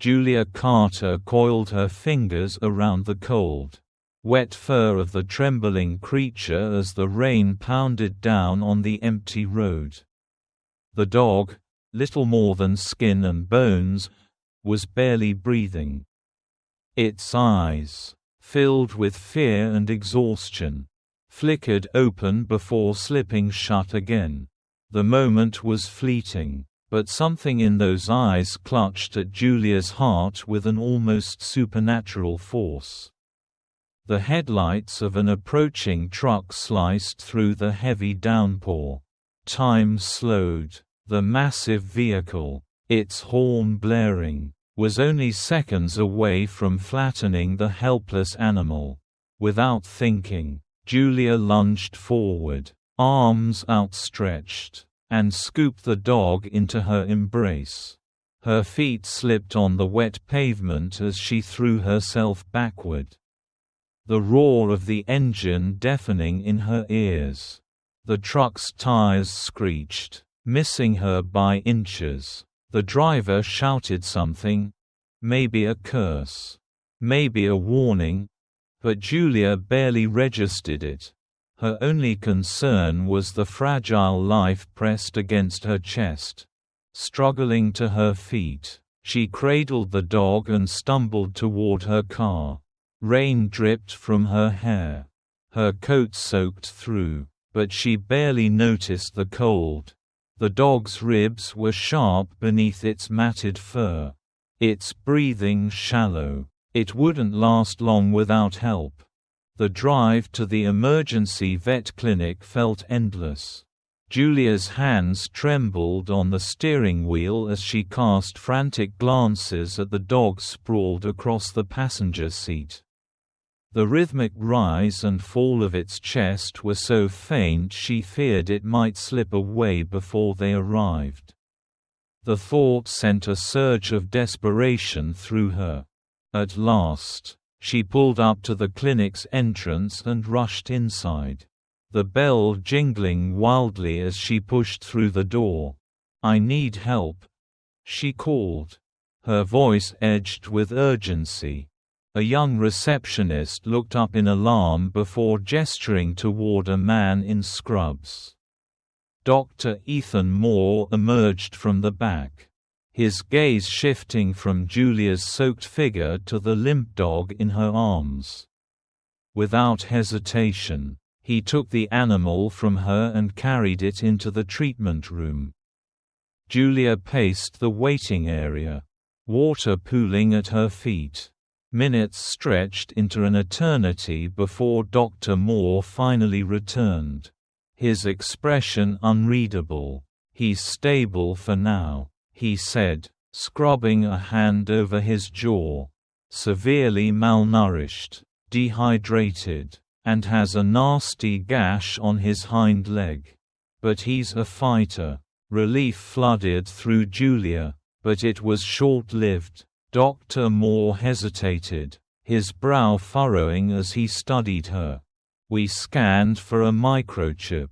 Julia Carter coiled her fingers around the cold, wet fur of the trembling creature as the rain pounded down on the empty road. The dog, little more than skin and bones, was barely breathing. Its eyes, filled with fear and exhaustion, flickered open before slipping shut again. The moment was fleeting, but something in those eyes clutched at Julia's heart with an almost supernatural force. The headlights of an approaching truck sliced through the heavy downpour. Time slowed. The massive vehicle, its horn blaring, was only seconds away from flattening the helpless animal. Without thinking, Julia lunged forward, arms outstretched, and scooped the dog into her embrace. Her feet slipped on the wet pavement as she threw herself backward, the roar of the engine deafening in her ears. The truck's tires screeched, missing her by inches. The driver shouted something, maybe a curse, maybe a warning, but Julia barely registered it. Her only concern was the fragile life pressed against her chest. Struggling to her feet, she cradled the dog and stumbled toward her car. Rain dripped from her hair. Her coat soaked through, but she barely noticed the cold. The dog's ribs were sharp beneath its matted fur. Its breathing shallow. It wouldn't last long without help. The drive to the emergency vet clinic felt endless. Julia's hands trembled on the steering wheel as she cast frantic glances at the dog sprawled across the passenger seat. The rhythmic rise and fall of its chest were so faint she feared it might slip away before they arrived. The thought sent a surge of desperation through her. At last, she pulled up to the clinic's entrance and rushed inside, the bell jingling wildly as she pushed through the door. "I need help," she called, her voice edged with urgency. A young receptionist looked up in alarm before gesturing toward a man in scrubs. Dr. Ethan Moore emerged from the back, his gaze shifting from Julia's soaked figure to the limp dog in her arms. Without hesitation, he took the animal from her and carried it into the treatment room. Julia paced the waiting area, water pooling at her feet. Minutes stretched into an eternity before Dr. Moore finally returned. His expression unreadable. "He's stable for now," he said, scrubbing a hand over his jaw. "Severely malnourished, dehydrated, and has a nasty gash on his hind leg. But he's a fighter." Relief flooded through Julia, but it was short-lived. Dr. Moore hesitated, his brow furrowing as he studied her. "We scanned for a microchip,"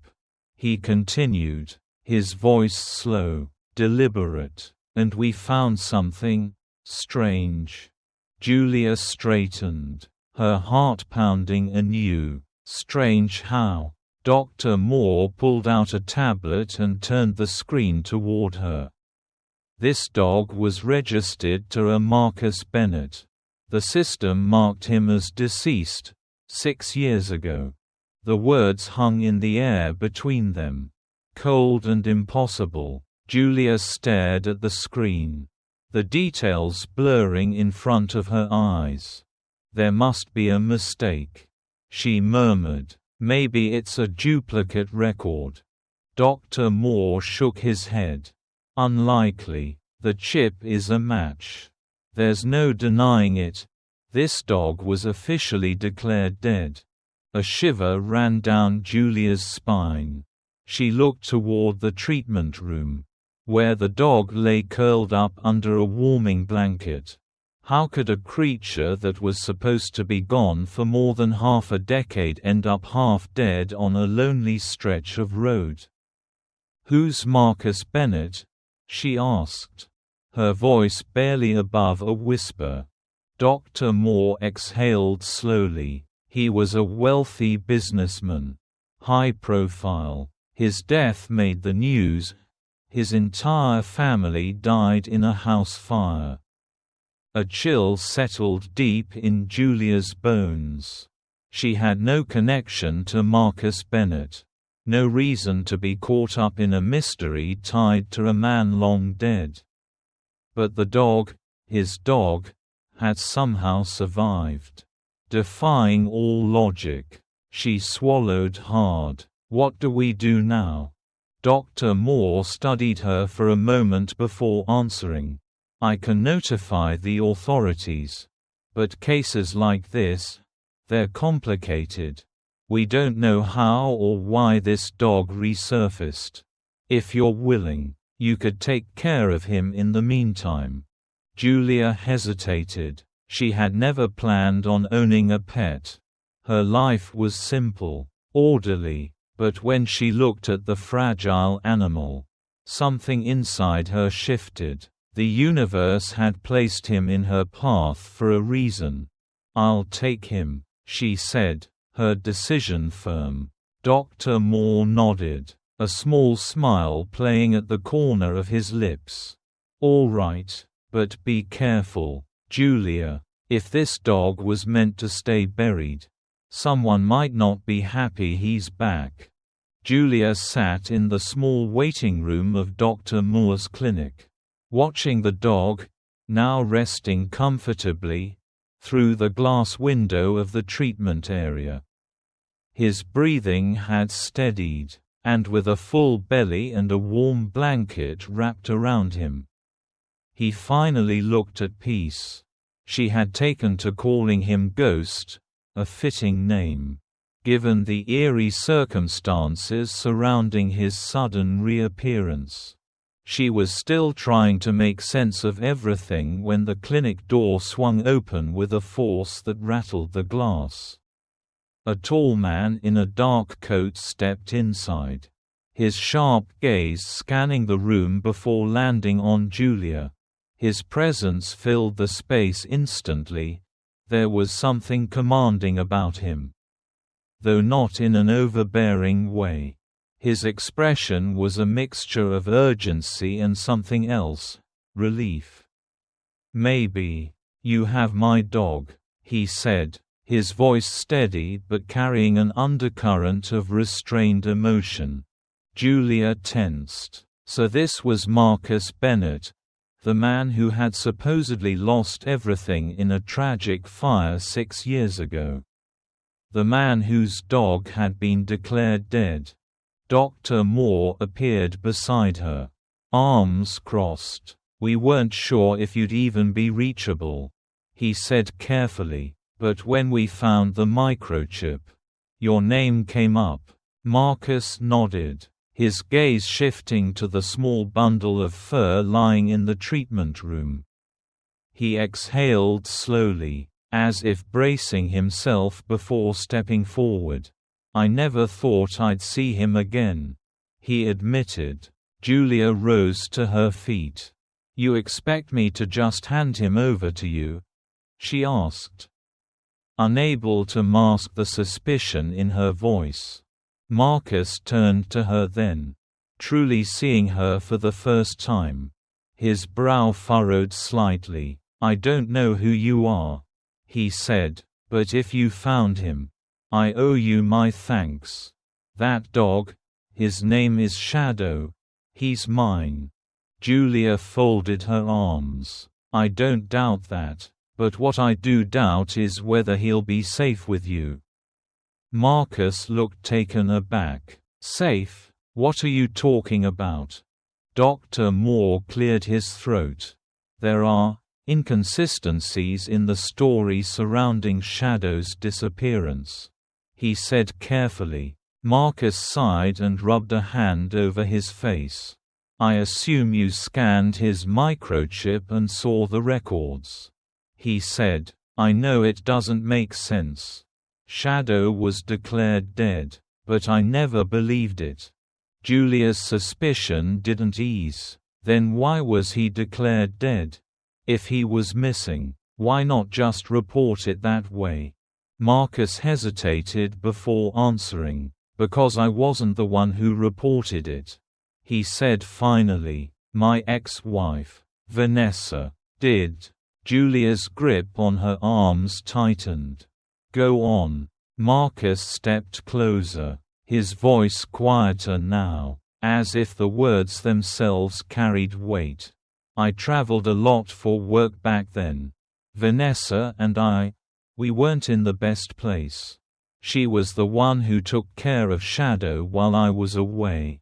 he continued, his voice slow, deliberate, "and we found something strange." Julia straightened, her heart pounding anew. "Strange how?" Dr. Moore pulled out a tablet and turned the screen toward her. This dog was registered to a Marcus Bennett. The system marked him as deceased 6 years ago. The words hung in the air between them. Cold and impossible. Julia stared at the screen, the details blurring in front of her eyes. "There must be a mistake," she murmured. "Maybe it's a duplicate record." Dr. Moore shook his head. "Unlikely. The chip is a match. There's no denying it. This dog was officially declared dead." A shiver ran down Julia's spine. She looked toward the treatment room, where the dog lay curled up under a warming blanket. How could a creature that was supposed to be gone for more than half a decade end up half dead on a lonely stretch of road? "Who's Marcus Bennett?" she asked. her voice barely above a whisper. Dr. Moore exhaled slowly. He was a wealthy businessman. High profile. His death made the news. His entire family died in a house fire. A chill settled deep in Julia's bones. She had no connection to Marcus Bennett. No reason to be caught up in a mystery tied to a man long dead. But the dog, his dog, had somehow survived. Defying all logic. She swallowed hard. What do we do now? Dr. Moore studied her for a moment before answering. I can notify the authorities. But cases like this, they're complicated. We don't know how or why this dog resurfaced. If you're willing, you could take care of him in the meantime. Julia hesitated. She had never planned on owning a pet. Her life was simple, orderly, but when she looked at the fragile animal, something inside her shifted. The universe had placed him in her path for a reason. I'll take him, she said, her decision firm. Dr. Moore nodded, a small smile playing at the corner of his lips. All right, but be careful, Julia. If this dog was meant to stay buried, someone might not be happy he's back. Julia sat in the small waiting room of Dr. Moore's clinic, watching the dog, now resting comfortably, through the glass window of the treatment area. His breathing had steadied, and with a full belly and a warm blanket wrapped around him, he finally looked at peace. She had taken to calling him Ghost, a fitting name, given the eerie circumstances surrounding his sudden reappearance. She was still trying to make sense of everything when the clinic door swung open with a force that rattled the glass. A tall man in a dark coat stepped inside, his sharp gaze scanning the room before landing on Julia. His presence filled the space instantly. There was something commanding about him, though not in an overbearing way. His expression was a mixture of urgency and something else, relief. "Maybe you have my dog," he said, his voice steady but carrying an undercurrent of restrained emotion. Julia tensed. So this was Marcus Bennett, the man who had supposedly lost everything in a tragic fire 6 years ago. The man whose dog had been declared dead. Dr. Moore appeared beside her, arms crossed. "We weren't sure if you'd even be reachable," he said carefully, "but when we found the microchip, your name came up." Marcus nodded, his gaze shifting to the small bundle of fur lying in the treatment room. He exhaled slowly, as if bracing himself before stepping forward. "I never thought I'd see him again," he admitted. Julia rose to her feet. "You expect me to just hand him over to you?" she asked, unable to mask the suspicion in her voice. Marcus turned to her then, truly seeing her for the first time. His brow furrowed slightly. "I don't know who you are," he said, "but if you found him, I owe you my thanks. That dog, his name is Shadow. He's mine." Julia folded her arms. "I don't doubt that, but what I do doubt is whether he'll be safe with you." Marcus looked taken aback. "Safe? What are you talking about?" Dr. Moore cleared his throat. "There are inconsistencies in the story surrounding Shadow's disappearance," he said carefully. Marcus sighed and rubbed a hand over his face. "I assume you scanned his microchip and saw the records," he said. "I know it doesn't make sense. Shadow was declared dead, but I never believed it." Julia's suspicion didn't ease. Then why was he declared dead? If he was missing, why not just report it that way? Marcus hesitated before answering. Because I wasn't the one who reported it, he said finally. My ex-wife, Vanessa, did. Julia's grip on her arms tightened. Go on. Marcus stepped closer, his voice quieter now, as if the words themselves carried weight. I traveled a lot for work back then. Vanessa and we weren't in the best place. She was the one who took care of Shadow while I was away.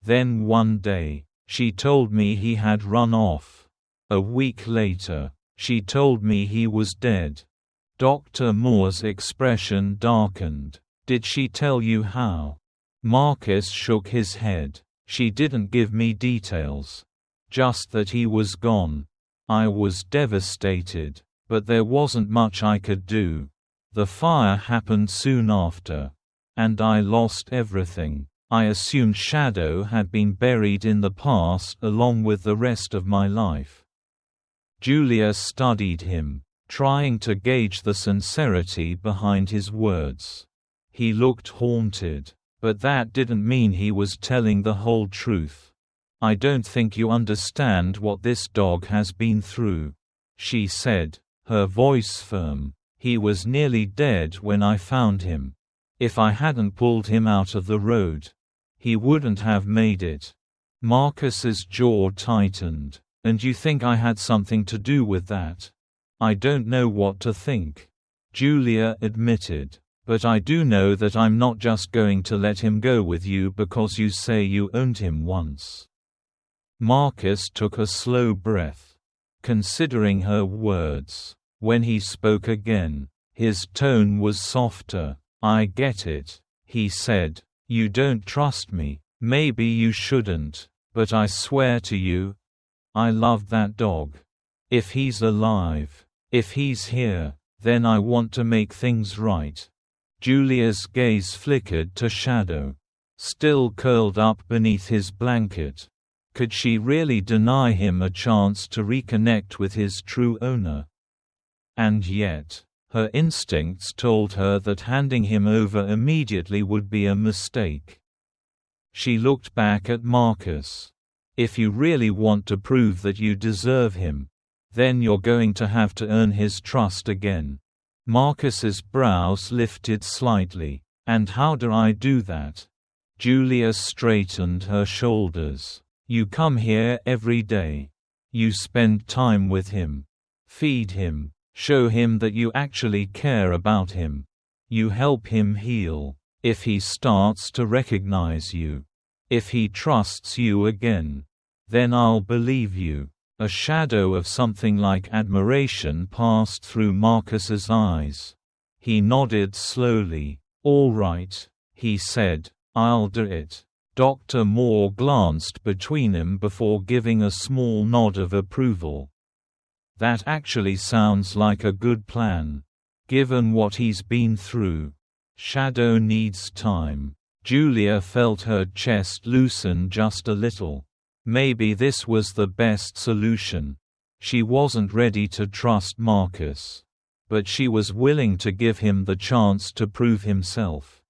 Then one day, she told me he had run off. A week later, she told me he was dead. Dr. Moore's expression darkened. Did she tell you how? Marcus shook his head. She didn't give me details. Just that he was gone. I was devastated, but there wasn't much I could do. The fire happened soon after. And I lost everything. I assumed Shadow had been buried in the past along with the rest of my life. Julia studied him, trying to gauge the sincerity behind his words. He looked haunted, but that didn't mean he was telling the whole truth. I don't think you understand what this dog has been through, she said, her voice firm. He was nearly dead when I found him. If I hadn't pulled him out of the road, he wouldn't have made it. Marcus's jaw tightened. And you think I had something to do with that? I don't know what to think, Julia admitted. But I do know that I'm not just going to let him go with you because you say you owned him once. Marcus took a slow breath, considering her words. When he spoke again, his tone was softer. I get it, he said. You don't trust me. Maybe you shouldn't, but I swear to you, I love that dog. If he's alive, if he's here, then I want to make things right. Julia's gaze flickered to Shadow, still curled up beneath his blanket. Could she really deny him a chance to reconnect with his true owner? And yet, her instincts told her that handing him over immediately would be a mistake. She looked back at Marcus. If you really want to prove that you deserve him, then you're going to have to earn his trust again. Marcus's brows lifted slightly. And how do I do that? Julia straightened her shoulders. You come here every day. You spend time with him. Feed him. Show him that you actually care about him. You help him heal. If he starts to recognize you, if he trusts you again, then I'll believe you. A shadow of something like admiration passed through Marcus's eyes. He nodded slowly. All right, he said, I'll do it. Dr. Moore glanced between them before giving a small nod of approval. That actually sounds like a good plan. Given what he's been through. Shadow needs time. Julia felt her chest loosen just a little. Maybe this was the best solution. She wasn't ready to trust Marcus. But she was willing to give him the chance to prove himself.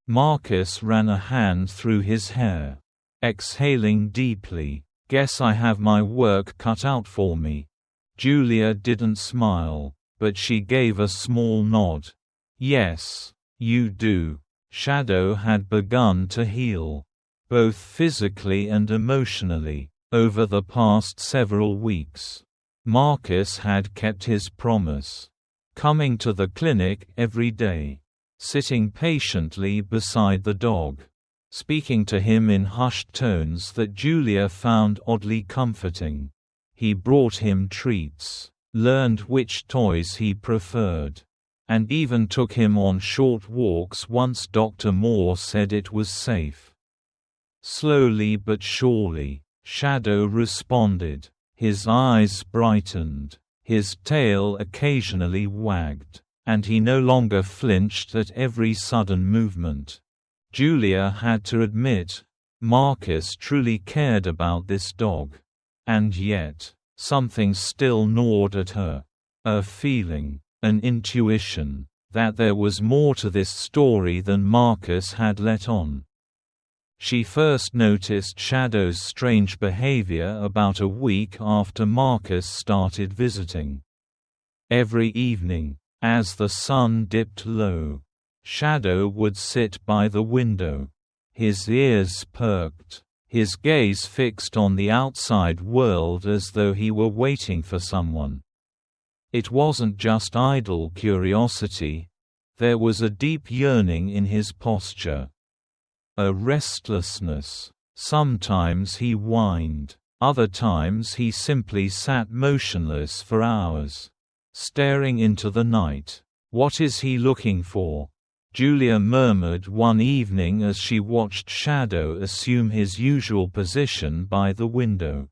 Marcus ran a hand through his hair. Exhaling deeply. Guess I have my work cut out for me. Julia didn't smile, but she gave a small nod. Yes, you do. Shadow had begun to heal, both physically and emotionally, over the past several weeks. Marcus had kept his promise, coming to the clinic every day, sitting patiently beside the dog, speaking to him in hushed tones that Julia found oddly comforting. He brought him treats, learned which toys he preferred, and even took him on short walks once Dr. Moore said it was safe. Slowly but surely, Shadow responded. His eyes brightened, his tail occasionally wagged, and he no longer flinched at every sudden movement. Julia had to admit, Marcus truly cared about this dog. And yet, something still gnawed at her. A feeling, an intuition, that there was more to this story than Marcus had let on. She first noticed Shadow's strange behavior about a week after Marcus started visiting. Every evening, as the sun dipped low, Shadow would sit by the window. His ears perked, his gaze fixed on the outside world as though he were waiting for someone. It wasn't just idle curiosity. There was a deep yearning in his posture. A restlessness. Sometimes he whined. Other times he simply sat motionless for hours, staring into the night. "What is he looking for?" Julia murmured one evening as she watched Shadow assume his usual position by the window.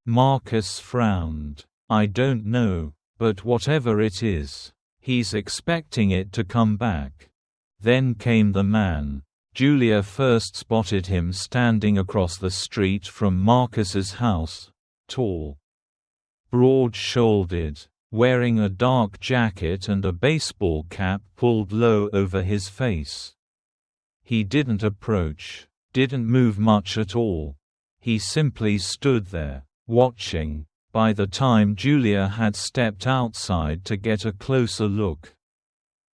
Marcus frowned. "I don't know, but whatever it is, he's expecting it to come back." Then came the man. Julia first spotted him standing across the street from Marcus's house, tall, broad-shouldered, wearing a dark jacket and a baseball cap pulled low over his face. He didn't approach, didn't move much at all. He simply stood there, watching. By the time Julia had stepped outside to get a closer look,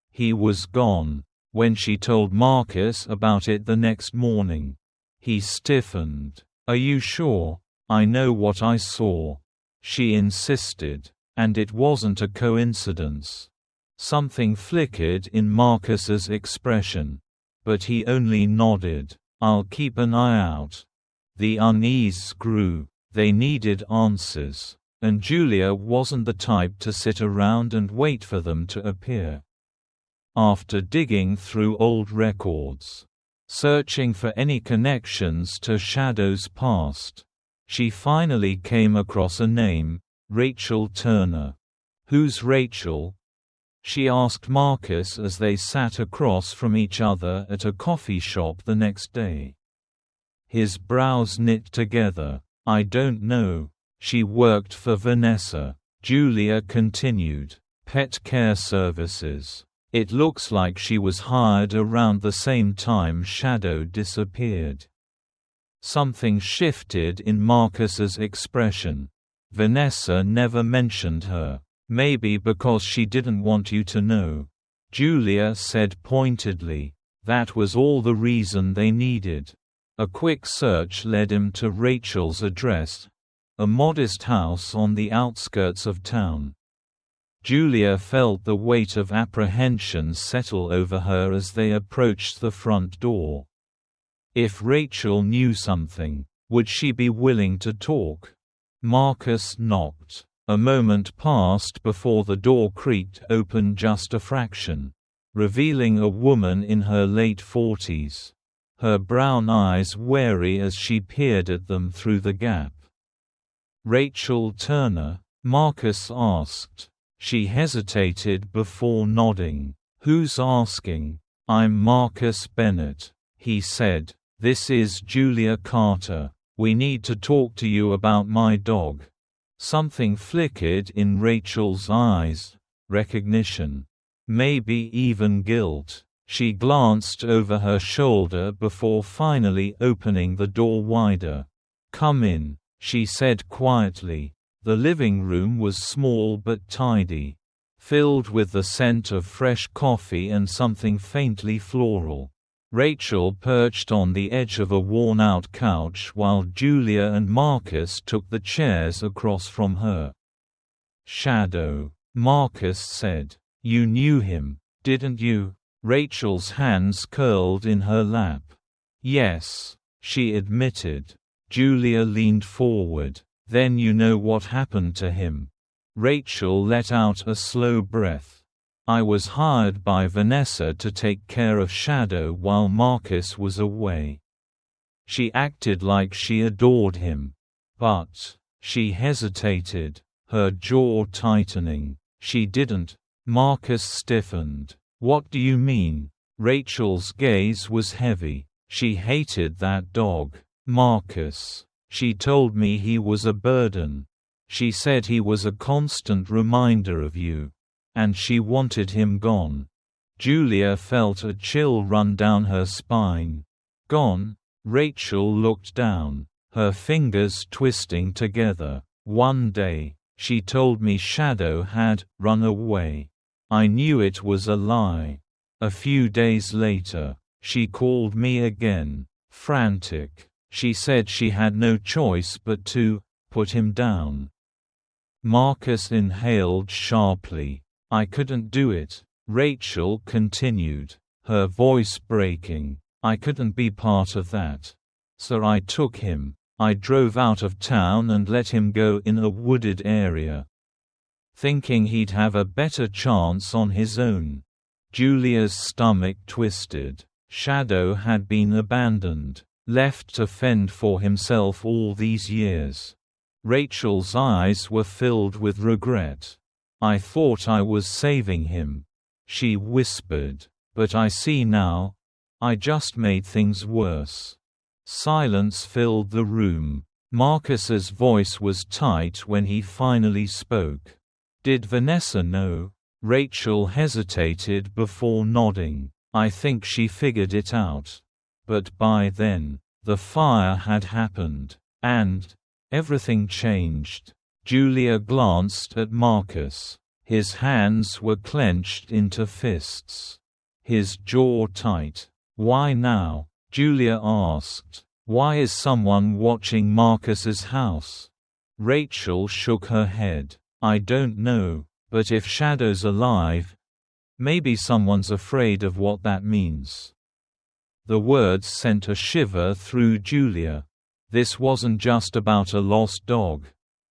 he was gone. When she told Marcus about it the next morning, he stiffened. "Are you sure? I know what I saw," she insisted. And it wasn't a coincidence. Something flickered in Marcus's expression. But he only nodded. "I'll keep an eye out." The unease grew. They needed answers. And Julia wasn't the type to sit around and wait for them to appear. After digging through old records, searching for any connections to Shadow's past, she finally came across a name, Rachel Turner. "Who's Rachel?" she asked Marcus as they sat across from each other at a coffee shop the next day. His brows knit together. "I don't know. She worked for Vanessa," Julia continued. "Pet care services. It looks like she was hired around the same time Shadow disappeared." Something shifted in Marcus's expression. "Vanessa never mentioned her. Maybe because she didn't want you to know," Julia said pointedly. That was all the reason they needed. A quick search led him to Rachel's address, a modest house on the outskirts of town. Julia felt the weight of apprehension settle over her as they approached the front door. If Rachel knew something, would she be willing to talk? Marcus knocked. A moment passed before the door creaked open just a fraction, revealing a woman in her late 40s. Her brown eyes wary as she peered at them through the gap. "Rachel Turner?" Marcus asked. She hesitated before nodding. "Who's asking?" "I'm Marcus Bennett," he said. "This is Julia Carter. We need to talk to you about my dog." Something flickered in Rachel's eyes. Recognition. Maybe even guilt. She glanced over her shoulder before finally opening the door wider. "Come in," she said quietly. The living room was small but tidy, filled with the scent of fresh coffee and something faintly floral. Rachel perched on the edge of a worn-out couch while Julia and Marcus took the chairs across from her. "Shadow," Marcus said. "You knew him, didn't you?" Rachel's hands curled in her lap. "Yes," she admitted. Julia leaned forward. "Then you know what happened to him." Rachel let out a slow breath. "I was hired by Vanessa to take care of Shadow while Marcus was away. She acted like she adored him. But," she hesitated, her jaw tightening, "she didn't." Marcus stiffened. "What do you mean?" Rachel's gaze was heavy. She hated that dog, Marcus. She told me he was a burden. She said he was a constant reminder of you. And she wanted him gone. Julia felt a chill run down her spine. Gone? Rachel looked down, her fingers twisting together. One day, she told me Shadow had run away. I knew it was a lie. A few days later, she called me again, frantic. She said she had no choice but to put him down. Marcus inhaled sharply. I couldn't do it, Rachel continued, her voice breaking. I couldn't be part of that. So I took him. I drove out of town and let him go in a wooded area, thinking he'd have a better chance on his own. Julia's stomach twisted. Shadow had been abandoned, left to fend for himself all these years. Rachel's eyes were filled with regret. I thought I was saving him, she whispered, but I see now. I just made things worse. Silence filled the room. Marcus's voice was tight when he finally spoke. Did Vanessa know? Rachel hesitated before nodding. I think she figured it out. But by then, the fire had happened. And everything changed. Julia glanced at Marcus. His hands were clenched into fists. His jaw tight. Why now? Julia asked. Why is someone watching Marcus's house? Rachel shook her head. I don't know, but if Shadow's alive, maybe someone's afraid of what that means. The words sent a shiver through Julia. This wasn't just about a lost dog.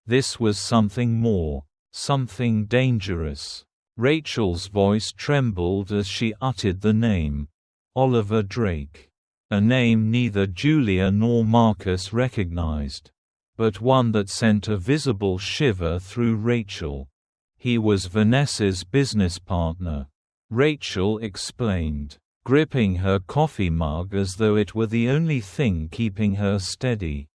This was something more, something dangerous. Rachel's voice trembled as she uttered the name. Oliver Drake. A name neither Julia nor Marcus recognized, but one that sent a visible shiver through Rachel. He was Vanessa's business partner. Rachel explained, gripping her coffee mug as though it were the only thing keeping her steady.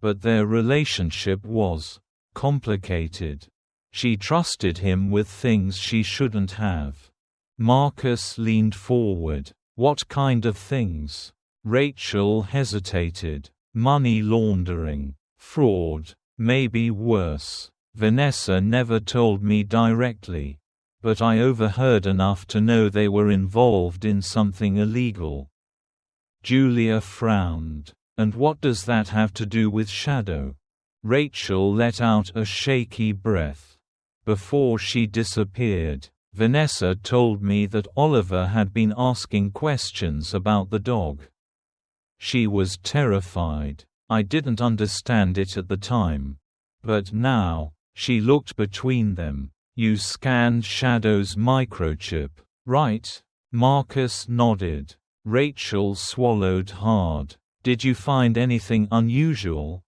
But their relationship was complicated. She trusted him with things she shouldn't have. Marcus leaned forward. What kind of things? Rachel hesitated. Money laundering. Fraud. Maybe worse. Vanessa never told me directly, but I overheard enough to know they were involved in something illegal. Julia frowned. And what does that have to do with Shadow? Rachel let out a shaky breath. Before she disappeared, Vanessa told me that Oliver had been asking questions about the dog. She was terrified. I didn't understand it at the time. But now, she looked between them. You scanned Shadow's microchip, right? Marcus nodded. Rachel swallowed hard. Did you find anything unusual?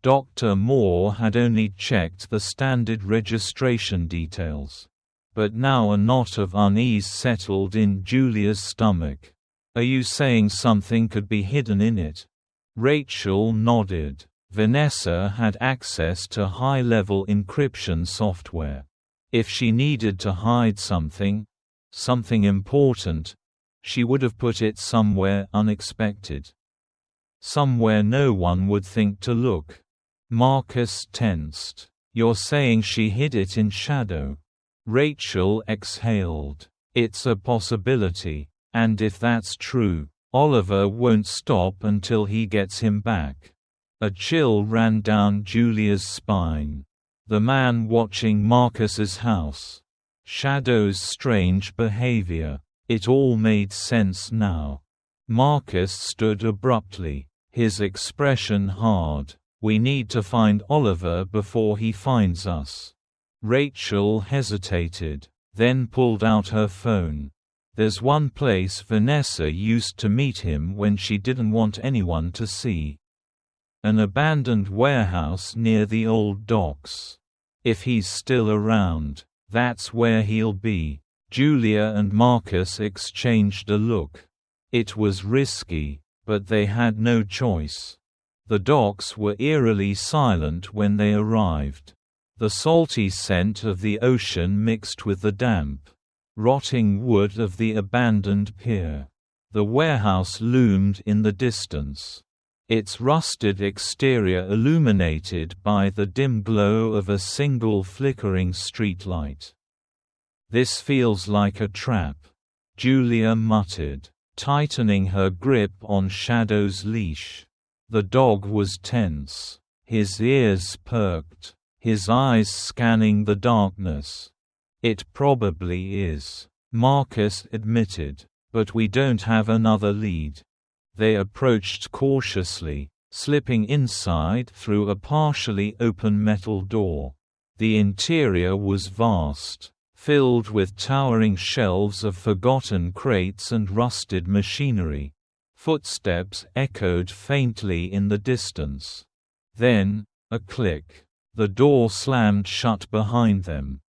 Dr. Moore had only checked the standard registration details. But now a knot of unease settled in Julia's stomach. Are you saying something could be hidden in it? Rachel nodded. Vanessa had access to high-level encryption software. If she needed to hide something important, she would have put it somewhere unexpected. Somewhere no one would think to look. Marcus tensed. You're saying she hid it in Shadow? Rachel exhaled. It's a possibility. And if that's true, Oliver won't stop until he gets him back. A chill ran down Julia's spine. The man watching Marcus's house. Shadow's strange behavior. It all made sense now. Marcus stood abruptly, his expression hard. We need to find Oliver before he finds us. Rachel hesitated, then pulled out her phone. There's one place Vanessa used to meet him when she didn't want anyone to see. An abandoned warehouse near the old docks. If he's still around, that's where he'll be. Julia and Marcus exchanged a look. It was risky, But they had no choice. The docks were eerily silent when they arrived. The salty scent of the ocean mixed with the damp, rotting wood of the abandoned pier. The warehouse loomed in the distance, its rusted exterior illuminated by the dim glow of a single flickering streetlight. "This feels like a trap," Julia muttered, tightening her grip on Shadow's leash. The dog was tense, his ears perked, his eyes scanning the darkness. "It probably is," Marcus admitted, "but we don't have another lead." They approached cautiously, slipping inside through a partially open metal door. The interior was vast, filled with towering shelves of forgotten crates and rusted machinery. Footsteps echoed faintly in the distance. Then, a click. The door slammed shut behind them.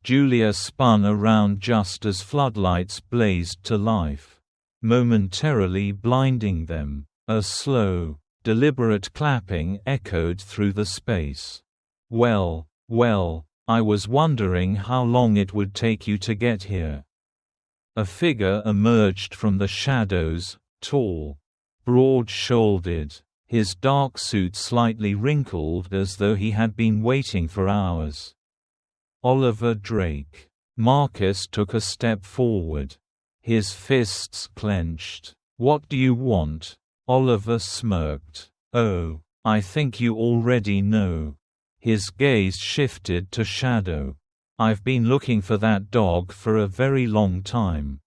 Julia spun around just as floodlights blazed to life, momentarily blinding them. A slow, deliberate clapping echoed through the space. Well, I was wondering how long it would take you to get here." A figure emerged from the shadows, tall, broad-shouldered, his dark suit slightly wrinkled as though he had been waiting for hours. Oliver Drake. Marcus took a step forward, his fists clenched. "What do you want?" Oliver smirked. "Oh, I think you already know." His gaze shifted to Shadow. "I've been looking for that dog for a very long time."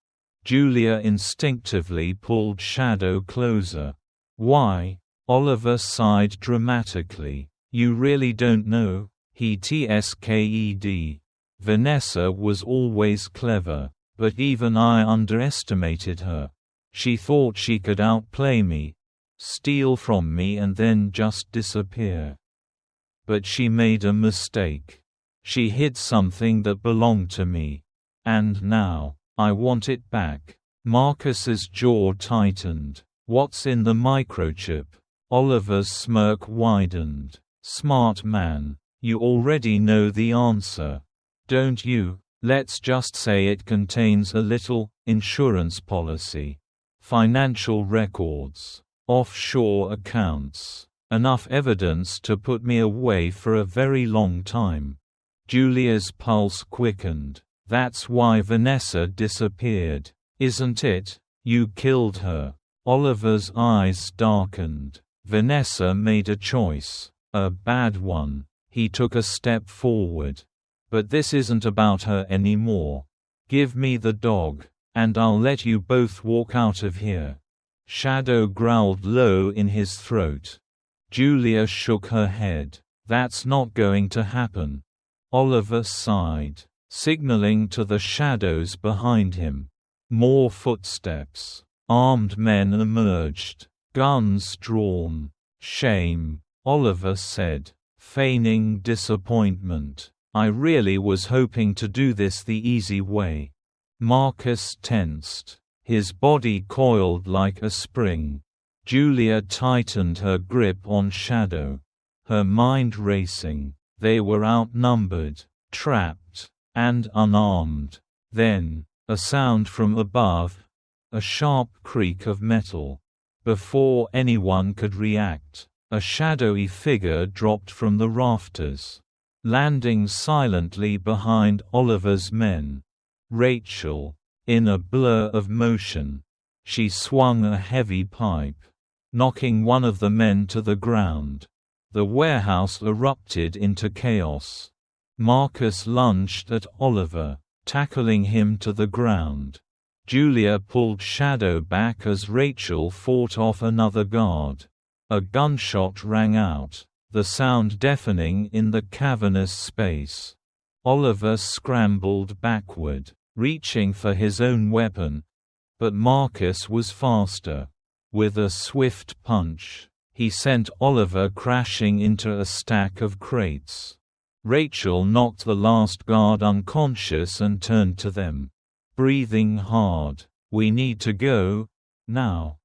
Julia instinctively pulled Shadow closer. "Why?" Oliver sighed dramatically. "You really don't know?" He tsked. Vanessa was always clever, but even I underestimated her. She thought she could outplay me, steal from me and then just disappear. But she made a mistake. She hid something that belonged to me. And now, I want it back. Marcus's jaw tightened. "What's in the microchip?" Oliver's smirk widened. "Smart man. You already know the answer. Don't you? Let's just say it contains a little insurance policy, financial records, offshore accounts, enough evidence to put me away for a very long time." Julia's pulse quickened. "That's why Vanessa disappeared, isn't it? You killed her." Oliver's eyes darkened. "Vanessa made a choice, a bad one." He took a step forward. "But this isn't about her anymore. Give me the dog, and I'll let you both walk out of here." Shadow growled low in his throat. Julia shook her head. "That's not going to happen." Oliver sighed, signaling to the shadows behind him. More footsteps. Armed men emerged, guns drawn. "Shame," Oliver said, feigning disappointment. "I really was hoping to do this the easy way." Marcus tensed. His body coiled like a spring. Julia tightened her grip on Shadow, her mind racing. They were outnumbered, trapped, and unarmed. Then, a sound from above, a sharp creak of metal. Before anyone could react, a shadowy figure dropped from the rafters, landing silently behind Oliver's men. Rachel. In a blur of motion, she swung a heavy pipe, knocking one of the men to the ground. The warehouse erupted into chaos. Marcus lunged at Oliver, tackling him to the ground. Julia pulled Shadow back as Rachel fought off another guard. A gunshot rang out, the sound deafening in the cavernous space. Oliver scrambled backward, reaching for his own weapon, but Marcus was faster. With a swift punch, he sent Oliver crashing into a stack of crates. Rachel knocked the last guard unconscious and turned to them, breathing hard. "We need to go now."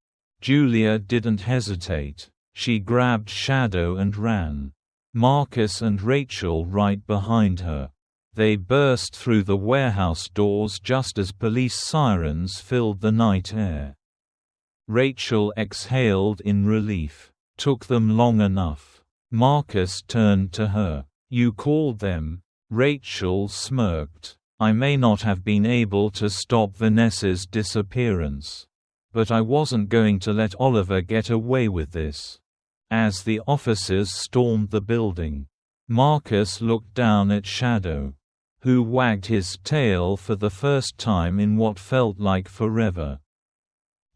Julia didn't hesitate. She grabbed Shadow and ran. Marcus and Rachel right behind her. They burst through the warehouse doors just as police sirens filled the night air. Rachel exhaled in relief. Took them long enough. Marcus turned to her. You called them? Rachel smirked. I may not have been able to stop Vanessa's disappearance. But I wasn't going to let Oliver get away with this. As the officers stormed the building, Marcus looked down at Shadow, who wagged his tail for the first time in what felt like forever.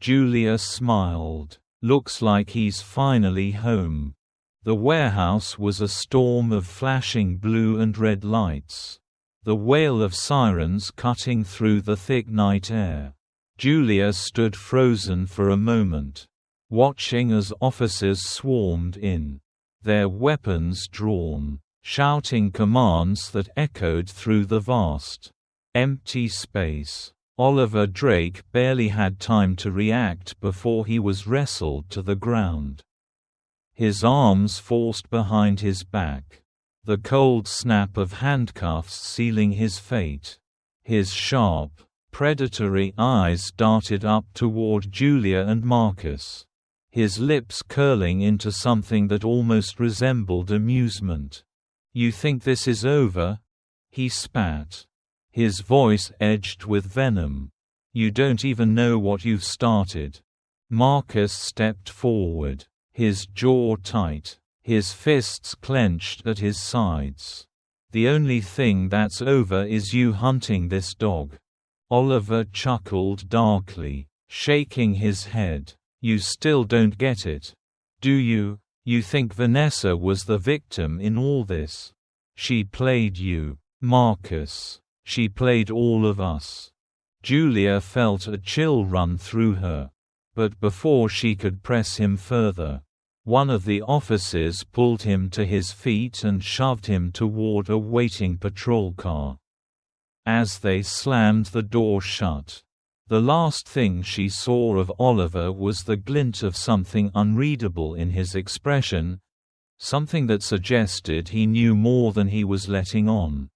Julia smiled. Looks like he's finally home. The warehouse was a storm of flashing blue and red lights, the wail of sirens cutting through the thick night air. Julia stood frozen for a moment, watching as officers swarmed in, their weapons drawn, shouting commands that echoed through the vast, empty space. Oliver Drake barely had time to react before he was wrestled to the ground. His arms forced behind his back, the cold snap of handcuffs sealing his fate. His sharp, predatory eyes darted up toward Julia and Marcus, his lips curling into something that almost resembled amusement. You think this is over? He spat, his voice edged with venom. You don't even know what you've started. Marcus stepped forward, his jaw tight, his fists clenched at his sides. The only thing that's over is you hunting this dog. Oliver chuckled darkly, shaking his head. You still don't get it, do you? You think Vanessa was the victim in all this? She played you, Marcus. She played all of us. Julia felt a chill run through her. But before she could press him further, one of the officers pulled him to his feet and shoved him toward a waiting patrol car. As they slammed the door shut, the last thing she saw of Oliver was the glint of something unreadable in his expression, something that suggested he knew more than he was letting on.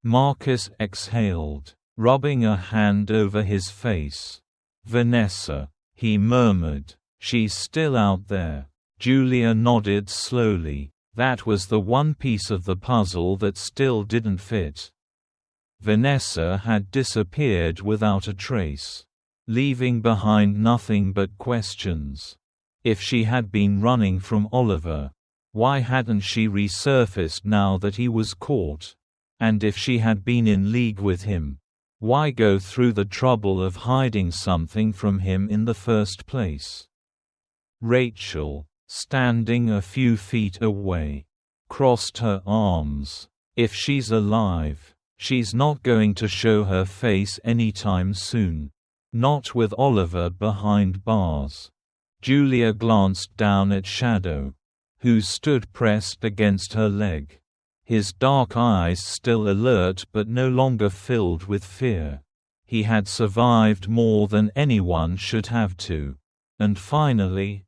Marcus exhaled, rubbing a hand over his face. Vanessa, he murmured. She's still out there. Julia nodded slowly. That was the one piece of the puzzle that still didn't fit. Vanessa had disappeared without a trace, leaving behind nothing but questions. If she had been running from Oliver, why hadn't she resurfaced now that he was caught? And if she had been in league with him, why go through the trouble of hiding something from him in the first place? Rachel, standing a few feet away, crossed her arms. If she's alive, she's not going to show her face anytime soon. Not with Oliver behind bars. Julia glanced down at Shadow, who stood pressed against her leg, his dark eyes still alert but no longer filled with fear. He had survived more than anyone should have to. And finally,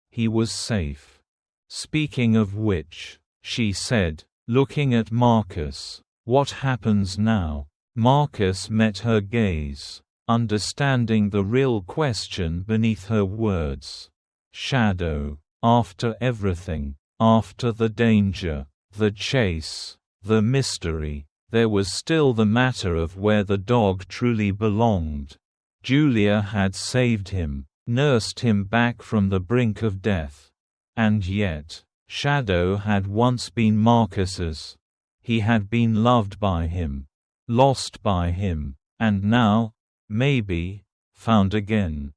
he was safe. Speaking of which, she said, looking at Marcus, what happens now? Marcus met her gaze, understanding the real question beneath her words. Shadow, after everything, after the danger, the chase, the mystery, there was still the matter of where the dog truly belonged. Julia had saved him, nursed him back from the brink of death. And yet, Shadow had once been Marcus's. He had been loved by him, lost by him, and now, maybe, found again.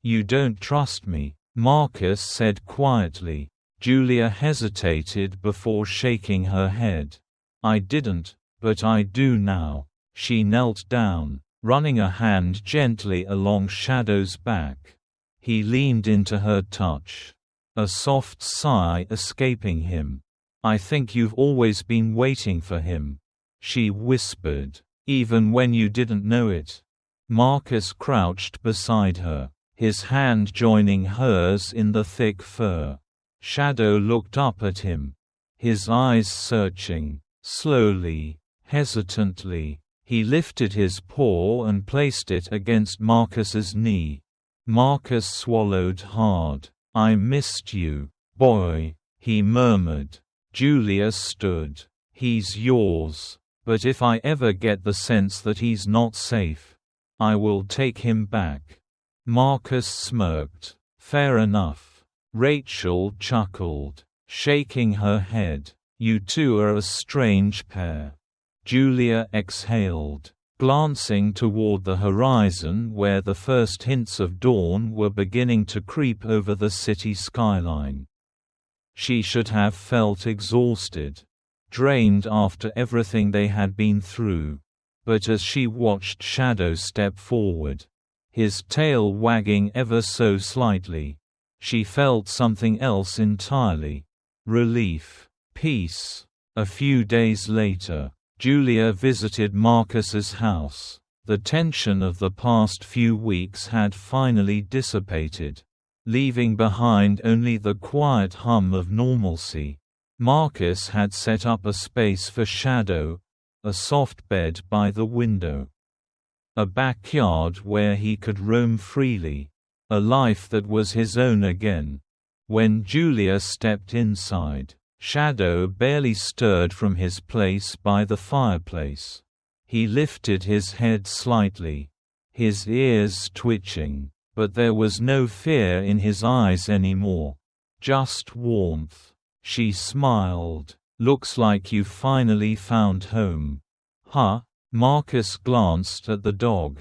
You don't trust me, Marcus said quietly. Julia hesitated before shaking her head. I didn't, but I do now. She knelt down, running a hand gently along Shadow's back. He leaned into her touch, a soft sigh escaping him. I think you've always been waiting for him, she whispered, even when you didn't know it. Marcus crouched beside her, his hand joining hers in the thick fur. Shadow looked up at him, his eyes searching. Slowly, hesitantly, he lifted his paw and placed it against Marcus's knee. Marcus swallowed hard. "I missed you, boy," he murmured. Julia stood. "He's yours. But if I ever get the sense that he's not safe, I will take him back." Marcus smirked. "Fair enough." Rachel chuckled, shaking her head. "You two are a strange pair." Julia exhaled, glancing toward the horizon where the first hints of dawn were beginning to creep over the city skyline. She should have felt exhausted, drained after everything they had been through. But as she watched Shadow step forward, his tail wagging ever so slightly, she felt something else entirely: relief. Peace. A few days later, Julia visited Marcus's house. The tension of the past few weeks had finally dissipated, leaving behind only the quiet hum of normalcy. Marcus had set up a space for Shadow, a soft bed by the window, a backyard where he could roam freely, a life that was his own again. When Julia stepped inside, Shadow barely stirred from his place by the fireplace. He lifted his head slightly, his ears twitching, but there was no fear in his eyes anymore. Just warmth. She smiled. "Looks like you finally found home." "Huh?" Marcus glanced at the dog,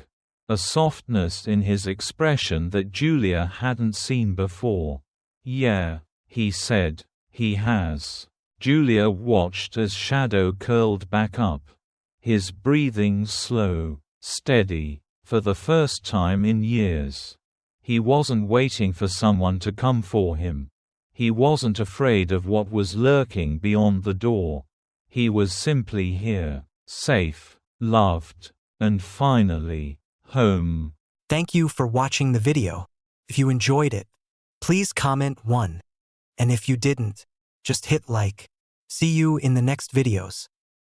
a softness in his expression that Julia hadn't seen before. "Yeah," he said. "He has." Julia watched as Shadow curled back up, his breathing slow, steady, for the first time in years. He wasn't waiting for someone to come for him. He wasn't afraid of what was lurking beyond the door. He was simply here, safe, loved, and finally, home. Thank you for watching the video. If you enjoyed it, please comment 1. And if you didn't, just hit like. See you in the next videos.